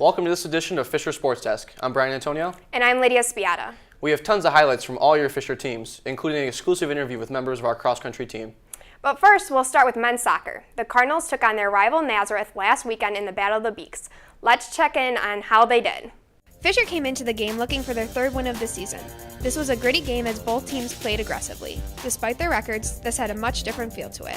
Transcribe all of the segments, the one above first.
Welcome to this edition of Fisher Sports Desk. I'm Brian Antonio. And I'm Lydia Spiata. We have tons of highlights from all your Fisher teams, including an exclusive interview with members of our cross-country team. But first, we'll start with men's soccer. The Cardinals took on their rival Nazareth last weekend in the Battle of the Beaks. Let's check in on how they did. Fisher came into the game looking for their third win of the season. This was a gritty game as both teams played aggressively. Despite their records, this had a much different feel to it.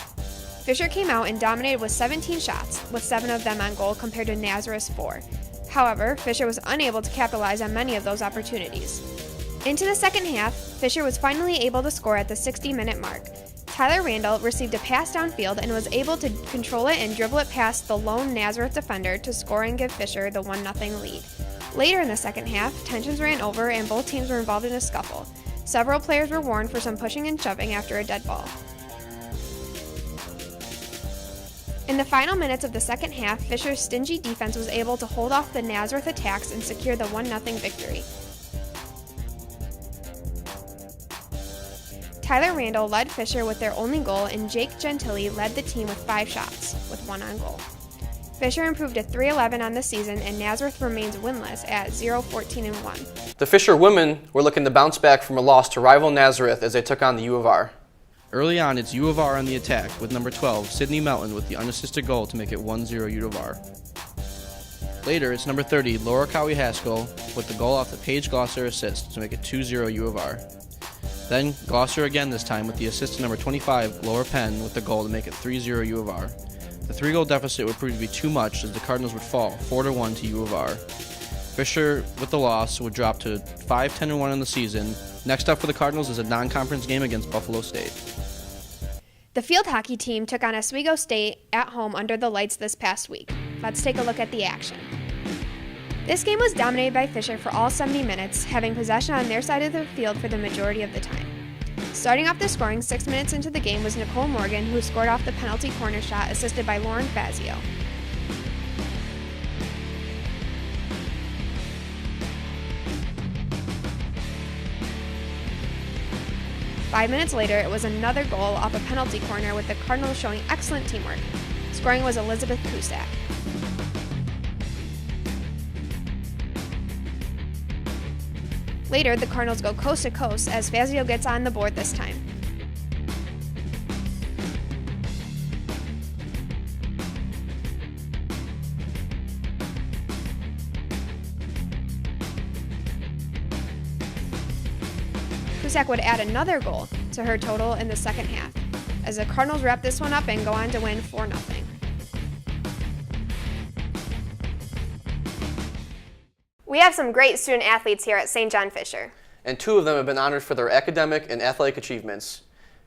Fisher came out and dominated with 17 shots, with 7 of them on goal compared to Nazareth's 4. However, Fisher was unable to capitalize on many of those opportunities. Into the second half, Fisher was finally able to score at the 60-minute mark. Tyler Randall received a pass downfield and was able to control it and dribble it past the lone Nazareth defender to score and give Fisher the 1-0 lead. Later in the second half, tensions ran over and both teams were involved in a scuffle. Several players were warned for some pushing and shoving after a dead ball. In the final minutes of the second half, Fisher's stingy defense was able to hold off the Nazareth attacks and secure the 1-0 victory. Tyler Randall led Fisher with their only goal, and Jake Gentili led the team with 5 shots, with 1 on goal. Fisher improved to 3-11 on the season, and Nazareth remains winless at 0-14-1. The Fisher women were looking to bounce back from a loss to rival Nazareth as they took on the U of R. Early on, it's U of R on the attack, with number 12, Sydney Melton, with the unassisted goal to make it 1-0 U of R. Later, it's number 30, Laura Cowie-Haskell, with the goal off the Paige Glosser assist to make it 2-0 U of R. Then, Glosser again this time with the assist to number 25, Laura Penn, with the goal to make it 3-0 U of R. The 3-goal deficit would prove to be too much as the Cardinals would fall 4-1 to U of R. Fisher, with the loss, would drop to 5-10-1 in the season. Next up for the Cardinals is a non-conference game against Buffalo State. The field hockey team took on Oswego State at home under the lights this past week. Let's take a look at the action. This game was dominated by Fisher for all 70 minutes, having possession on their side of the field for the majority of the time. Starting off the scoring 6 minutes into the game was Nicole Morgan, who scored off the penalty corner shot assisted by Lauren Fazio. Five minutes later, it was another goal off a penalty corner with the Cardinals showing excellent teamwork. Scoring was Elizabeth Cusack. Later, the Cardinals go coast to coast as Fazio gets on the board this time. Cusack would add another goal to her total in the second half, as the Cardinals wrap this one up and go on to win 4-0. We have some great student athletes here at St. John Fisher. And 2 of them have been honored for their academic and athletic achievements.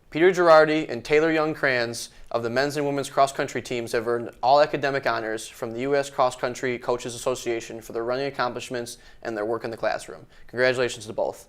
Peter Girardi and Taylor Young-Kranz of the men's and women's cross-country teams have earned all academic honors from the U.S. Cross Country Coaches Association for their running accomplishments and their work in the classroom. Congratulations to both.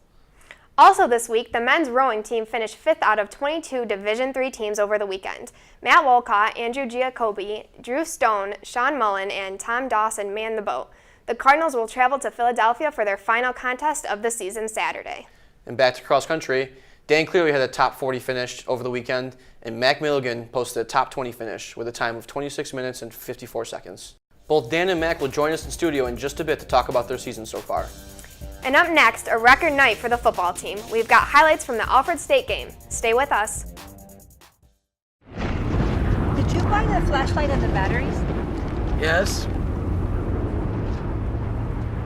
Also this week, the men's rowing team finished 5th out of 22 Division III teams over the weekend. Matt Wolcott, Andrew Giacobbe, Drew Stone, Sean Mullen, and Tom Dawson manned the boat. The Cardinals will travel to Philadelphia for their final contest of the season Saturday. And back to cross country, Dan Cleary had a top 40 finish over the weekend, and Mac Milligan posted a top 20 finish with a time of 26 minutes and 54 seconds. Both Dan and Mac will join us in studio in just a bit to talk about their season so far. And up next, a record night for the football team. We've got highlights from the Alfred State game. Stay with us. Did you buy the flashlight and the batteries? Yes.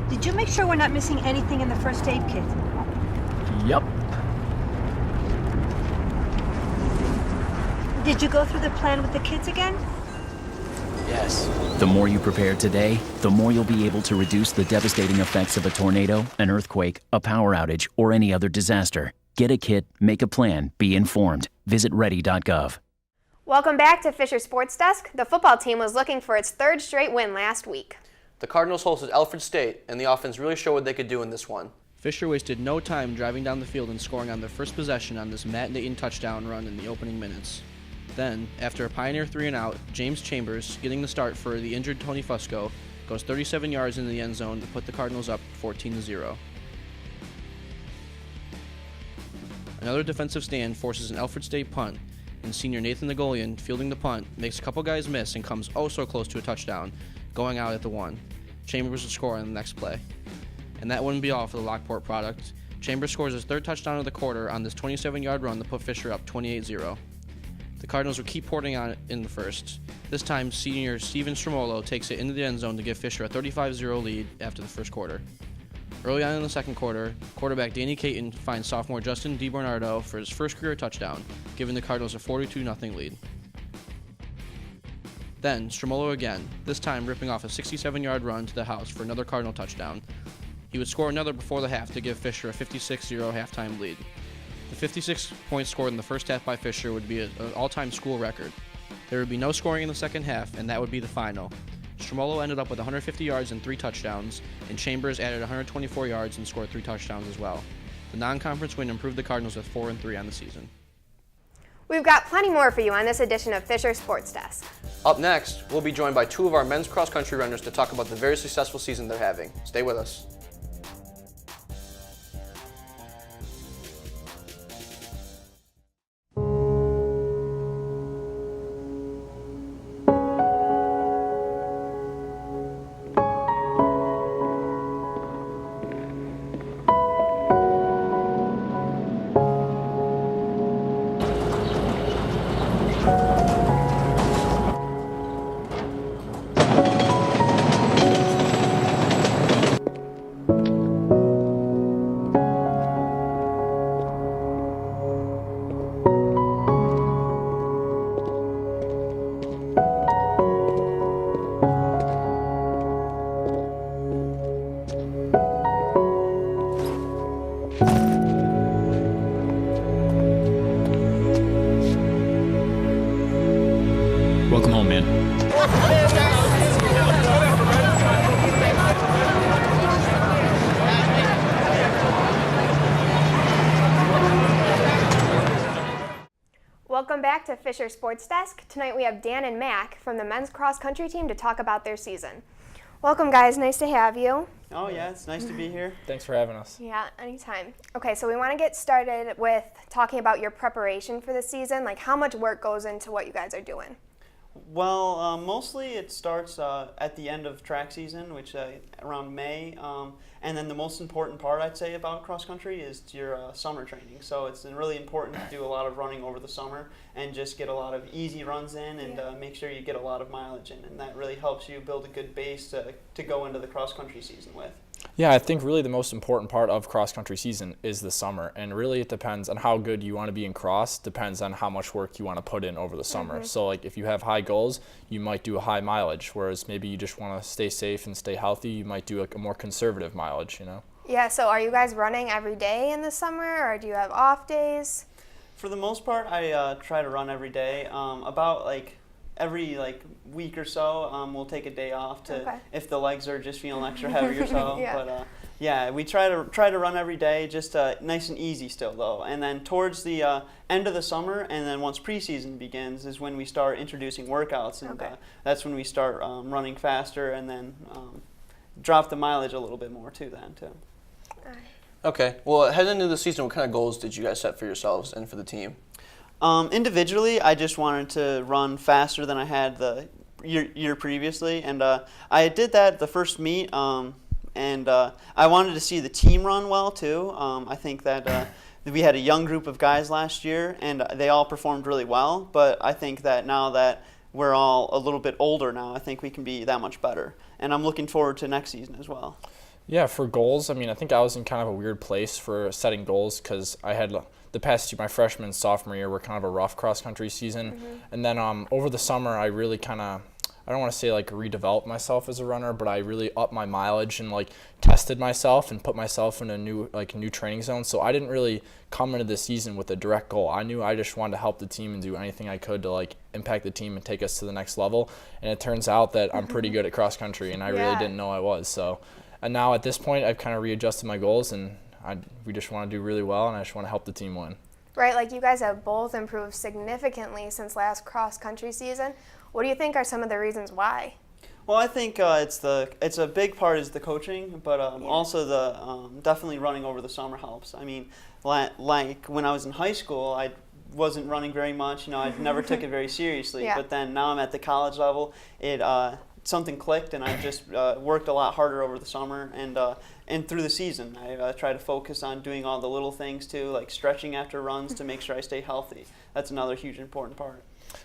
Did you make sure we're not missing anything in the first aid kit? Yup. Did you go through the plan with the kids again? Yes. The more you prepare today, the more you'll be able to reduce the devastating effects of a tornado, an earthquake, a power outage, or any other disaster. Get a kit, make a plan, be informed. Visit ready.gov. Welcome back to Fisher Sports Desk. The football team was looking for its 3rd straight win last week. The Cardinals hosted Alfred State, and the offense really showed what they could do in this one. Fisher wasted no time driving down the field and scoring on their first possession on this Matt Nayton touchdown run in the opening minutes. Then, after a pioneer 3-and-out, James Chambers, getting the start for the injured Tony Fusco, goes 37 yards into the end zone to put the Cardinals up 14-0. Another defensive stand forces an Alfred State punt, and senior Nathan Nagolian, fielding the punt, makes a couple guys miss and comes oh so close to a touchdown, going out at the 1. Chambers would score on the next play. And that wouldn't be all for the Lockport product. Chambers scores his third touchdown of the quarter on this 27-yard run to put Fisher up 28-0. The Cardinals would keep pouring on it in the first. This time, senior Steven Stromolo takes it into the end zone to give Fisher a 35-0 lead after the first quarter. Early on in the second quarter, quarterback Danny Caton finds sophomore Justin DiBernardo for his first career touchdown, giving the Cardinals a 42-0 lead. Then, Stromolo again, this time ripping off a 67-yard run to the house for another Cardinal touchdown. He would score another before the half to give Fisher a 56-0 halftime lead. The 56 points scored in the first half by Fisher would be an all-time school record. There would be no scoring in the second half, and that would be the final. Stromolo ended up with 150 yards and 3 touchdowns, and Chambers added 124 yards and scored 3 touchdowns as well. The non-conference win improved the Cardinals with 4-3 on the season. We've got plenty more for you on this edition of Fisher Sports Desk. Up next, we'll be joined by 2 of our men's cross-country runners to talk about the very successful season they're having. Stay with us. Welcome home, man. Welcome back to Fisher Sports Desk. Tonight we have Dan and Mac from the men's cross-country team to talk about their season. Welcome, guys. Nice to have you. Oh, yeah, it's nice to be here. Thanks for having us. Yeah, anytime. Okay, so we want to get started with talking about your preparation for the season, like how much work goes into what you guys are doing. Well, mostly it starts at the end of track season, which around May, and then the most important part I'd say about cross country is your summer training. So it's really important to do a lot of running over the summer and just get a lot of easy runs in and make sure you get a lot of mileage in, and that really helps you build a good base to go into the cross country season with. Yeah, I think really the most important part of cross-country season is the summer, and really it depends on how good you want to be in cross, depends on how much work you want to put in over the summer. So like if you have high goals, you might do a high mileage, whereas maybe you just want to stay safe and stay healthy, you might do a more conservative mileage, you know? Yeah, so are you guys running every day in the summer, or do you have off days? For the most part, I try to run every day. About every week or so, we'll take a day off to if the legs are just feeling extra heavy or so. Yeah. But yeah, we try to run every day, just nice and easy still though. And then towards the end of the summer, and then once preseason begins, is when we start introducing workouts, and that's when we start running faster, and then drop the mileage a little bit more too. Okay, well, heading into the season, what kind of goals did you guys set for yourselves and for the team? Individually, I just wanted to run faster than I had the year previously, and I did that the first meet, and I wanted to see the team run well too. I think that we had a young group of guys last year, and they all performed really well, but I think that now that we're all a little bit older now, I think we can be that much better, and I'm looking forward to next season as well. Yeah, for goals, I mean, I think I was in kind of a weird place for setting goals because I had the past two, my freshman and sophomore year were kind of a rough cross-country season. And then over the summer, I really kind of, I don't want to say redeveloped myself as a runner, but I really upped my mileage and tested myself and put myself in a new training zone. So I didn't really come into the season with a direct goal. I knew I just wanted to help the team and do anything I could to impact the team and take us to the next level. And it turns out that I'm pretty good at cross-country, and I really didn't know I was. So. And now at this point, I've kind of readjusted my goals, and we just want to do really well, and I just want to help the team win. Right, you guys have both improved significantly since last cross-country season. What do you think are some of the reasons why? Well, I think it's a big part is the coaching, but also the definitely running over the summer helps. I mean, when I was in high school, I wasn't running very much. I never took it very seriously. But then now I'm at the college level. something clicked, and I've just worked a lot harder over the summer and through the season. I try to focus on doing all the little things too, like stretching after runs to make sure I stay healthy. That's another huge important part.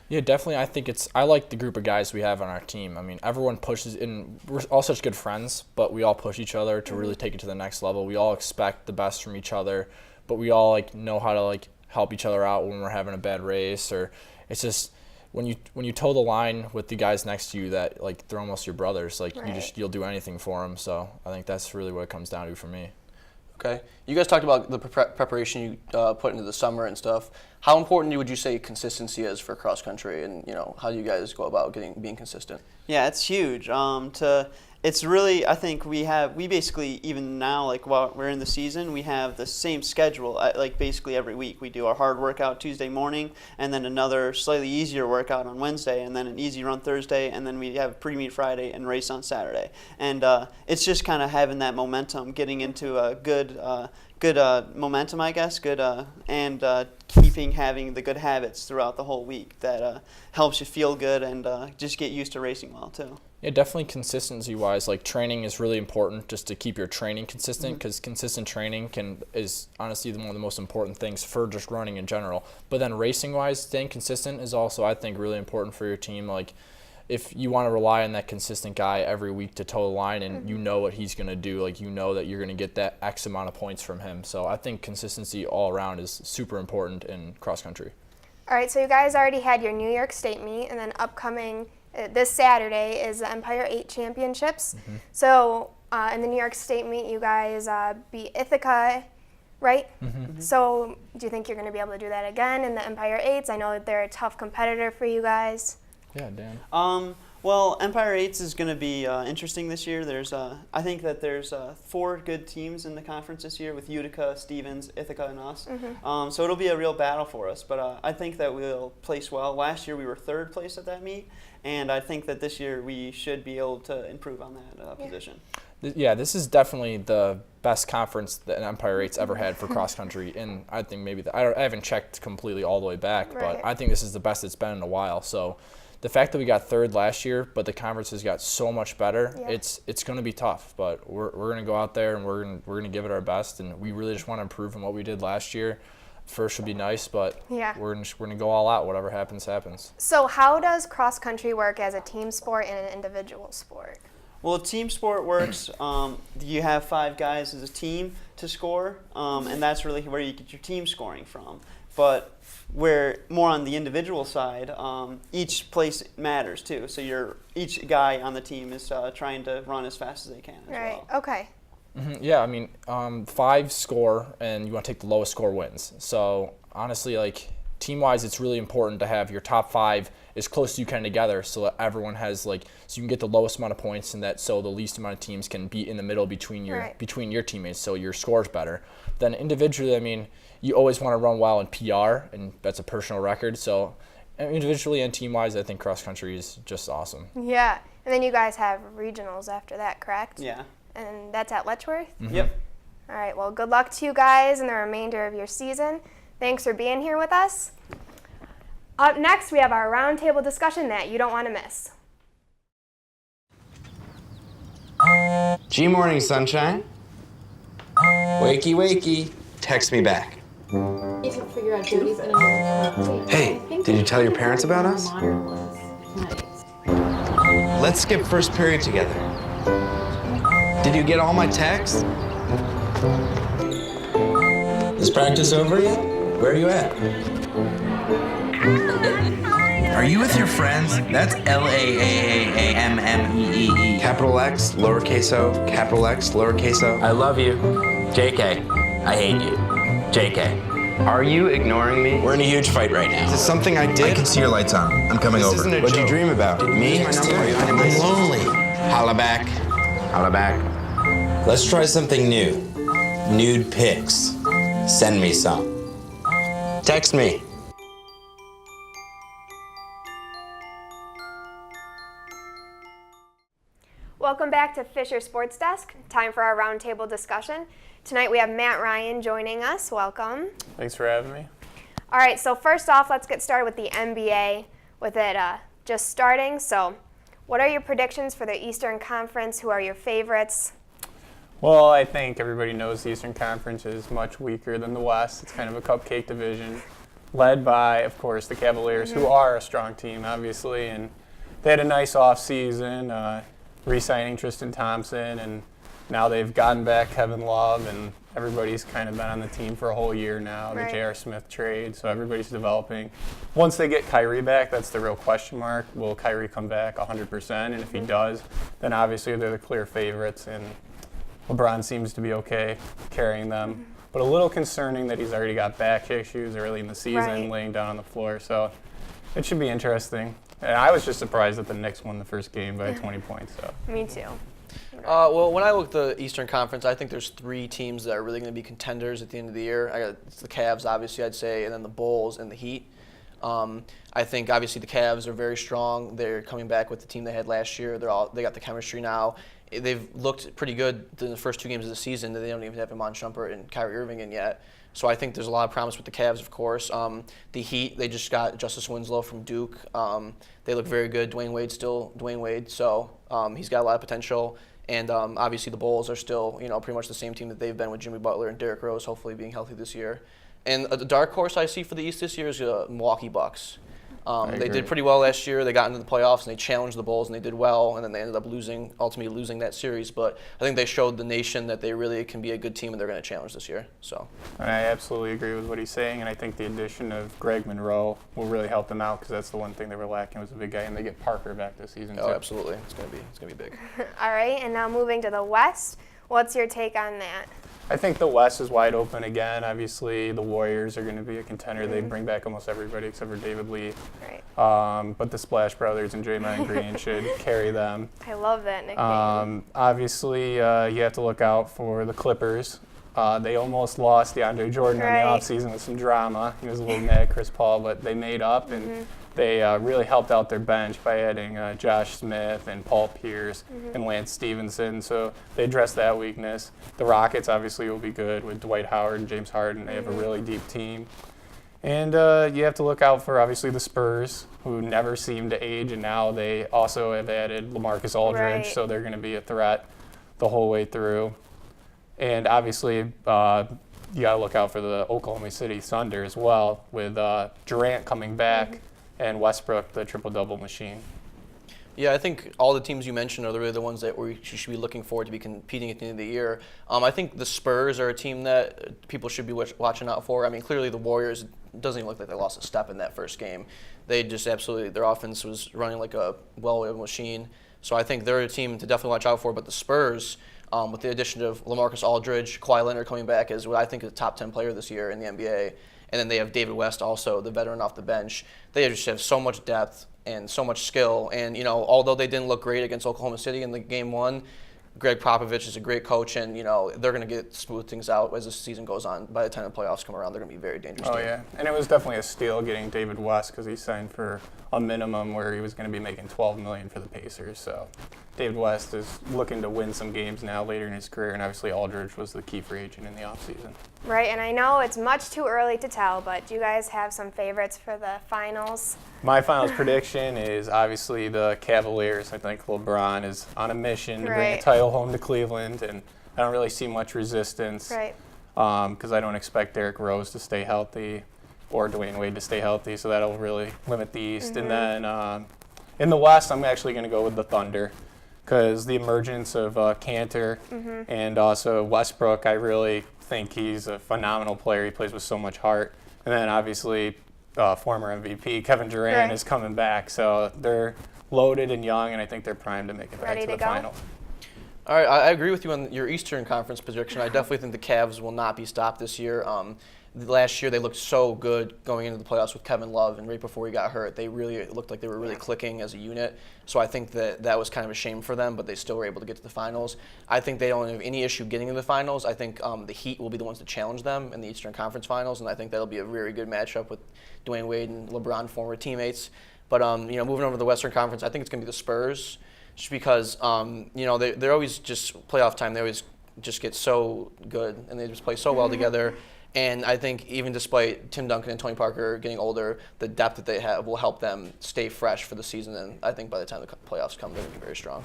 Yeah, definitely. I think I like the group of guys we have on our team. I mean, everyone pushes, and we're all such good friends, but we all push each other to really take it to the next level. We all expect the best from each other, but we all know how to help each other out when we're having a bad race, or it's just when you toe the line with the guys next to you that they're almost your brothers. You'll do anything for them. So I think that's really what it comes down to for me. Okay. You guys talked about the preparation you put into the summer and stuff. How important would you say consistency is for cross country, and how do you guys go about being consistent? Yeah, it's huge. It's really, I think we basically, even now, while we're in the season, we have the same schedule, basically every week. We do our hard workout Tuesday morning, and then another slightly easier workout on Wednesday, and then an easy run Thursday, and then we have pre-meet Friday and race on Saturday. And it's just kind of having that momentum, getting into a good momentum, I guess, and keeping having the good habits throughout the whole week that helps you feel good and just get used to racing well, too. Yeah, definitely consistency-wise, training is really important just to keep your training consistent, because consistent training is honestly one of the most important things for just running in general. But then racing-wise, staying consistent is also, I think, really important for your team. If you want to rely on that consistent guy every week to toe the line and you know what he's going to do, that you're going to get that X amount of points from him. So I think consistency all around is super important in cross country. All right, so you guys already had your New York State meet, and then upcoming this Saturday is the Empire 8 Championships. So in the New York State meet, you guys beat Ithaca, right? So do you think you're going to be able to do that again in the Empire 8s? I know that they're a tough competitor for you guys. Yeah, Dan. Well, Empire 8s is going to be interesting this year. I think that there's 4 good teams in the conference this year with Utica, Stevens, Ithaca, and us. So it'll be a real battle for us. But I think that we'll place well. Last year we were 3rd place at that meet, and I think that this year we should be able to improve on that position. Yeah, this is definitely the best conference that Empire 8's ever had for cross country, and I think maybe I haven't checked completely all the way back, but I think this is the best it's been in a while. So the fact that we got 3rd last year, but the conference has got so much better, it's going to be tough. But we're going to go out there and we're going to give it our best, and we really just want to improve on what we did last year. First would be nice, but we're going to go all out. Whatever happens, happens. So how does cross country work as a team sport and an individual sport? Well, team sport works. You have 5 guys as a team to score, and that's really where you get your team scoring from. But where more on the individual side, each place matters too. So each guy on the team is trying to run as fast as they can as well. Okay. Yeah, I mean, 5 score, and you want to take the lowest score wins. So honestly, team-wise, it's really important to have your top 5 as close as you can together, so that everyone has so you can get the lowest amount of points, and so the least amount of teams can be in the middle between your teammates, so your score's better. Then individually, I mean, you always want to run well in PR, and that's a personal record. So individually and team-wise, I think cross-country is just awesome. Yeah, and then you guys have regionals after that, correct? Yeah. And that's at Letchworth? Yep. All right, well, good luck to you guys in the remainder of your season. Thanks for being here with us. Up next, we have our roundtable discussion that you don't want to miss. G morning, sunshine. Wakey, wakey. Text me back. You can figure out Jody's gonna know. Hey, did you tell your parents about us? Let's skip first period together. Did you get all my texts? Is practice over yet? Where are you at? Are you with your friends? That's LAAAAMMEEE. Capital X, lowercase o, capital X, lowercase o. I love you. JK. I hate you. JK. Are you ignoring me? We're in a huge fight right now. Is this something I did? I can see your lights on. I'm coming over. This isn't a What'd joke. you dream about? Me? I'm lonely. Holla back. Holla back. Let's try something new. Nude pics. Send me some. Text me. Welcome back to Fisher Sports Desk. Time for our roundtable discussion. Tonight we have Matt Ryan joining us. Welcome. Thanks for having me. All right, so first off, let's get started with the NBA with it just starting. So What are your predictions for the Eastern Conference? Who are your favorites? Well, I think everybody knows the Eastern Conference is much weaker than the West. It's kind of a cupcake division, led by, of course, the Cavaliers, who are a strong team, obviously, and they had a nice offseason, re-signing Tristan Thompson, and now they've gotten back Kevin Love, and everybody's kind of been on the team for a whole year now, the J.R. Smith trade, so everybody's developing. Once they get Kyrie back, that's the real question mark. Will Kyrie come back 100%? And if he does, then obviously they're the clear favorites, and LeBron seems to be okay carrying them. But a little concerning that he's already got back issues early in the season, laying down on the floor, so it should be interesting. And I was just surprised that the Knicks won the first game by 20 points. So. Me too. Well, when I look at the Eastern Conference, I think there's 3 teams that are really going to be contenders at the end of the year. It's the Cavs, obviously, I'd say, and then the Bulls and the Heat. I think, obviously, the Cavs are very strong. They're coming back with the team they had last year. They got the chemistry now. They've looked pretty good in the first 2 games of the season. They don't even have Iman Shumpert and Kyrie Irving in yet. So I think there's a lot of promise with the Cavs, of course. The Heat, they just got Justice Winslow from Duke. They look very good. Dwayne Wade's still Dwayne Wade, so he's got a lot of potential. And obviously the Bulls are still, pretty much the same team that they've been with Jimmy Butler and Derrick Rose, hopefully being healthy this year. And the dark horse I see for the East this year is Milwaukee Bucks. They did pretty well last year. They got into the playoffs and they challenged the Bulls and they did well, and then they ended up ultimately losing that series. But I think they showed the nation that they really can be a good team and they're going to challenge this year. So. And I absolutely agree with what he's saying, and I think the addition of Greg Monroe will really help them out because that's the one thing they were lacking was a big guy, and they get Parker back this season too. Oh, absolutely. It's going to be big. All right, and now moving to the West. What's your take on that? I think the West is wide open again. Obviously, the Warriors are going to be a contender. They bring back almost everybody except for David Lee. Right. But the Splash Brothers and Draymond Green should carry them. I love that nickname. Obviously, you have to look out for the Clippers. They almost lost DeAndre Jordan in the offseason with some drama. He was a little mad at Chris Paul, but they made up, and they really helped out their bench by adding Josh Smith and Paul Pierce and Lance Stevenson. So they addressed that weakness. The Rockets obviously will be good with Dwight Howard and James Harden. They have a really deep team. And you have to look out for, obviously, the Spurs, who never seem to age, and now they also have added LaMarcus Aldridge, so they're going to be a threat the whole way through. And obviously, you got to look out for the Oklahoma City Thunder as well, with Durant coming back and Westbrook, the triple-double machine. Yeah, I think all the teams you mentioned are really the ones that we should be looking forward to be competing at the end of the year. I think the Spurs are a team that people should be watching out for. I mean, clearly the Warriors, it doesn't even look like they lost a step in that first game. They just their offense was running like a well-oiled machine. So I think they're a team to definitely watch out for. But the Spurs, with the addition of LaMarcus Aldridge, Kawhi Leonard coming back as what I think is a top 10 player this year in the NBA, and then they have David West also, the veteran off the bench. They just have so much depth and so much skill. And, although they didn't look great against Oklahoma City in the game 1, Greg Popovich is a great coach, and, they're going to smooth things out as the season goes on. By the time the playoffs come around, they're going to be very dangerous. Oh, yeah. And it was definitely a steal getting David West because he signed for a minimum where he was going to be making $12 million for the Pacers. So David West is looking to win some games now later in his career, and obviously Aldridge was the key free agent in the offseason. Right, and I know it's much too early to tell, but do you guys have some favorites for the finals? My finals prediction is obviously the Cavaliers. I think LeBron is on a mission to bring a title home to Cleveland, and I don't really see much resistance because I don't expect Derrick Rose to stay healthy or Dwayne Wade to stay healthy, so that'll really limit the East. And then in the West, I'm actually going to go with the Thunder because the emergence of Cantor and also Westbrook, I really think he's a phenomenal player. He plays with so much heart. And then obviously former MVP Kevin Durant is coming back. So they're loaded and young, and I think they're primed to make it back to the final. All right, I agree with you on your Eastern Conference prediction. I definitely think the Cavs will not be stopped this year. Last year they looked so good going into the playoffs with Kevin Love, and right before he got hurt, it looked like they were really clicking as a unit. So I think that was kind of a shame for them, but they still were able to get to the finals. I think they don't have any issue getting to the finals. I think the Heat will be the ones to challenge them in the Eastern Conference Finals, and I think that'll be a very good matchup with Dwayne Wade and LeBron, former teammates. But moving over to the Western Conference, I think it's going to be the Spurs, just because they're always just playoff time. They always just get so good, and they just play so well together. And I think even despite Tim Duncan and Tony Parker getting older, the depth that they have will help them stay fresh for the season. And I think by the time the playoffs come, they're going to be very strong.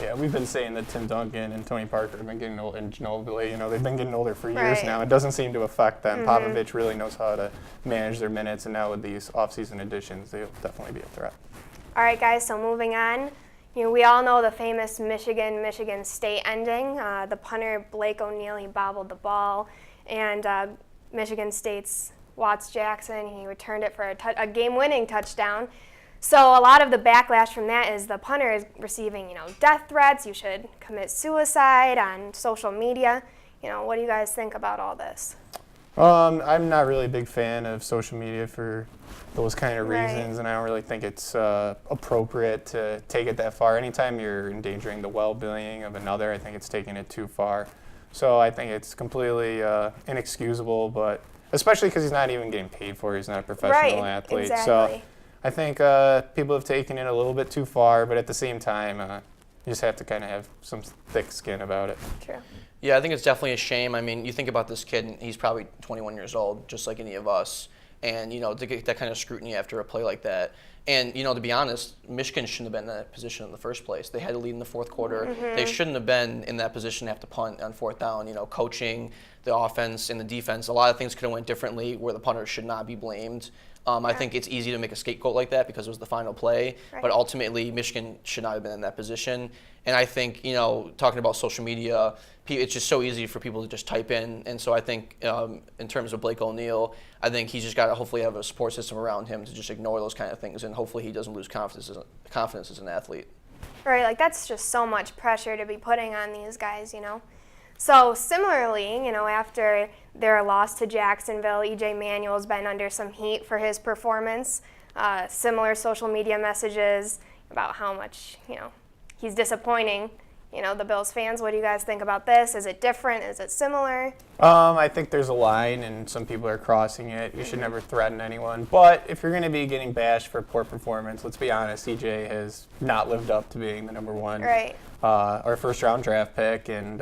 Yeah, we've been saying that Tim Duncan and Tony Parker have been getting old, and Ginobili, they've been getting older for years now. It doesn't seem to affect them. Popovich really knows how to manage their minutes, and now with these offseason additions, they'll definitely be a threat. All right, guys, so moving on. We all know the famous Michigan State ending. The punter, Blake O'Neal, he bobbled the ball, and Michigan State's Watts Jackson, he returned it for a game-winning touchdown. So a lot of the backlash from that is the punter is receiving, death threats. You should commit suicide on social media. What do you guys think about all this? I'm not really a big fan of social media for those kind of reasons, and I don't really think it's appropriate to take it that far. Anytime you're endangering the well-being of another, I think it's taking it too far. So I think it's completely inexcusable, but especially because he's not even getting paid for it. He's not a professional athlete. Exactly. So I think people have taken it a little bit too far, but at the same time, you just have to kind of have some thick skin about it. True. Yeah, I think it's definitely a shame. I mean, you think about this kid, and he's probably 21 years old, just like any of us. And, to get that kind of scrutiny after a play like that. And, to be honest, Michigan shouldn't have been in that position in the first place. They had to lead in the fourth quarter. They shouldn't have been in that position to have to punt on fourth down. Coaching the offense and the defense, a lot of things could have went differently where the punter should not be blamed. I think it's easy to make a scapegoat like that because it was the final play, but ultimately Michigan should not have been in that position. And I think, talking about social media, it's just so easy for people to just type in. And so I think in terms of Blake O'Neal, I think he's just got to hopefully have a support system around him to just ignore those kind of things, and hopefully he doesn't lose confidence as an athlete. Right, that's just so much pressure to be putting on these guys, So similarly, after their loss to Jacksonville, E.J. Manuel's been under some heat for his performance. Similar social media messages about how much, he's disappointing, the Bills fans. What do you guys think about this? Is it different? Is it similar? I think there's a line, and some people are crossing it. You should never threaten anyone. But if you're going to be getting bashed for poor performance, let's be honest, EJ has not lived up to being the number one or first-round draft pick. And,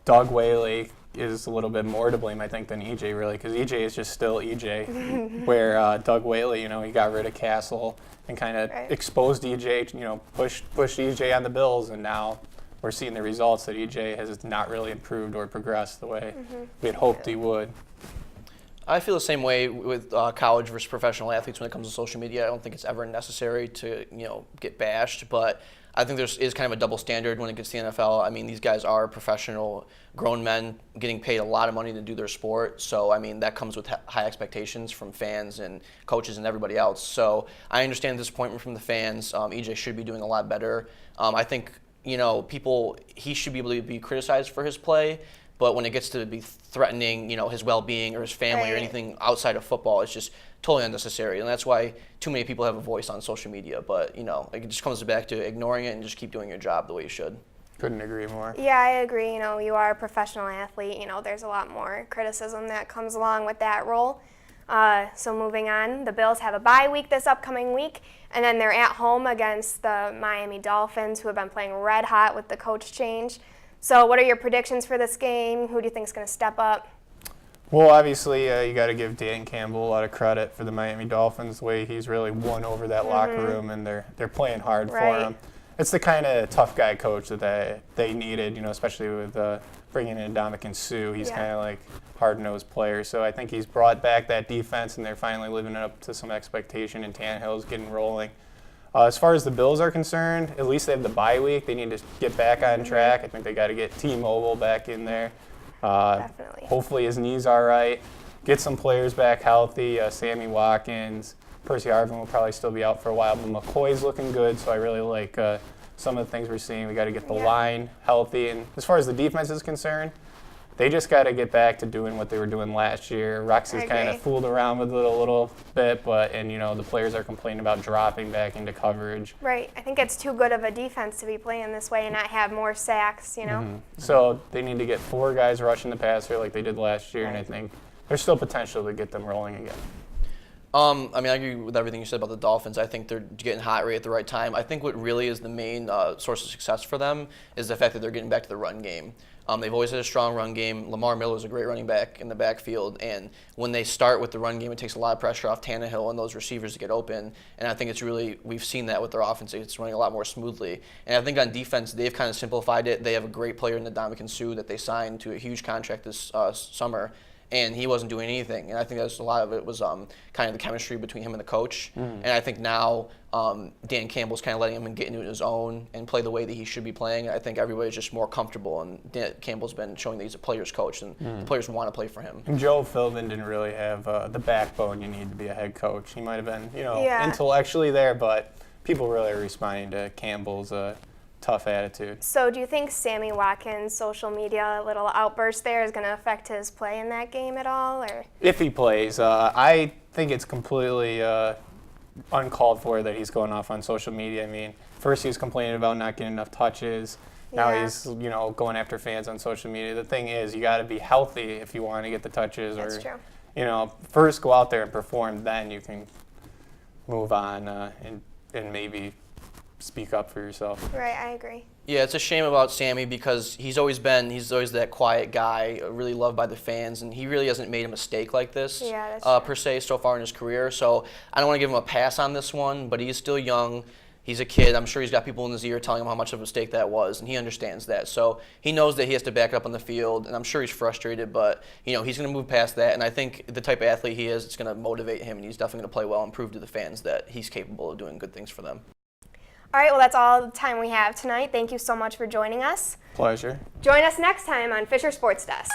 Doug Whaley is a little bit more to blame, I think, than EJ, really, because EJ is just still EJ, where Doug Whaley, he got rid of Castle and kind of exposed EJ, pushed EJ on the Bills, and now we're seeing the results that EJ has not really improved or progressed the way we had hoped he would. I feel the same way with college versus professional athletes when it comes to social media. I don't think it's ever necessary to, get bashed, but I think there is kind of a double standard when it gets to the NFL. I mean, these guys are professional, grown men getting paid a lot of money to do their sport. So, I mean, that comes with high expectations from fans and coaches and everybody else. So I understand the disappointment from the fans. EJ should be doing a lot better. I think, he should be able to be criticized for his play. But when it gets to be threatening, his well-being or his family or anything outside of football, it's just totally unnecessary. And that's why too many people have a voice on social media. But, it just comes back to ignoring it and just keep doing your job the way you should. Couldn't agree more. Yeah, I agree. You are a professional athlete. There's a lot more criticism that comes along with that role. So moving on, the Bills have a bye week this upcoming week, and then they're at home against the Miami Dolphins, who have been playing red hot with the coach change. So what are your predictions for this game? Who do you think is going to step up? Well, obviously, you got to give Dan Campbell a lot of credit for the Miami Dolphins, the way he's really won over that locker room, and they're playing hard for him. It's the kind of tough guy coach that they needed, especially with bringing in Ndamukong Suh. He's kind of like hard-nosed player. So I think he's brought back that defense, and they're finally living up to some expectation, and Tannehill's getting rolling. As far as the Bills are concerned, at least they have the bye week. They need to get back on track. I think they got to get T-Mobile back in there. Definitely. Hopefully his knee's all right. Get some players back healthy. Sammy Watkins, Percy Harvin will probably still be out for a while, but McCoy's looking good, so I really like some of the things we're seeing. We got to get the line healthy. And as far as the defense is concerned, they just got to get back to doing what they were doing last year. Rex's kind of fooled around with it a little bit, and the players are complaining about dropping back into coverage. Right. I think it's too good of a defense to be playing this way and not have more sacks, So they need to get 4 guys rushing the passer like they did last year, and I think there's still potential to get them rolling again. I mean, I agree with everything you said about the Dolphins. I think they're getting hot right at the right time. I think what really is the main source of success for them is the fact that they're getting back to the run game. They've always had a strong run game. Lamar Miller is a great running back in the backfield, and when they start with the run game, it takes a lot of pressure off Tannehill and those receivers to get open. And I think it's really, we've seen that with their offense. It's running a lot more smoothly. And I think on defense, they've kind of simplified it. They have a great player in Ndamukong Suh that they signed to a huge contract this summer, and he wasn't doing anything. And I think that's a lot of it was kind of the chemistry between him and the coach. And I think now Dan Campbell's kind of letting him get into his own and play the way that he should be playing. I think everybody's just more comfortable, and Dan Campbell's been showing that he's a player's coach, and the players want to play for him. And Joe Philbin didn't really have the backbone you need to be a head coach. He might have been, intellectually there, but people really are responding to Campbell's tough attitude. So do you think Sammy Watkins' social media little outburst there is going to affect his play in that game at all? Or if he plays, I think it's completely uncalled for that he's going off on social media. I mean, first he was complaining about not getting enough touches. Now he's, going after fans on social media. The thing is, you got to be healthy if you want to get the touches. That's true. First go out there and perform, then you can move on and maybe speak up for yourself. Right, I agree. Yeah, it's a shame about Sammy because he's always that quiet guy, really loved by the fans, and he really hasn't made a mistake like this per se so far in his career. So I don't want to give him a pass on this one, but he's still young. He's a kid. I'm sure he's got people in his ear telling him how much of a mistake that was, and he understands that. So he knows that he has to back up on the field, and I'm sure he's frustrated, but he's going to move past that. And I think the type of athlete he is, it's going to motivate him, and he's definitely going to play well and prove to the fans that he's capable of doing good things for them. All right, well, that's all the time we have tonight. Thank you so much for joining us. Pleasure. Join us next time on Fisher Sports Desk.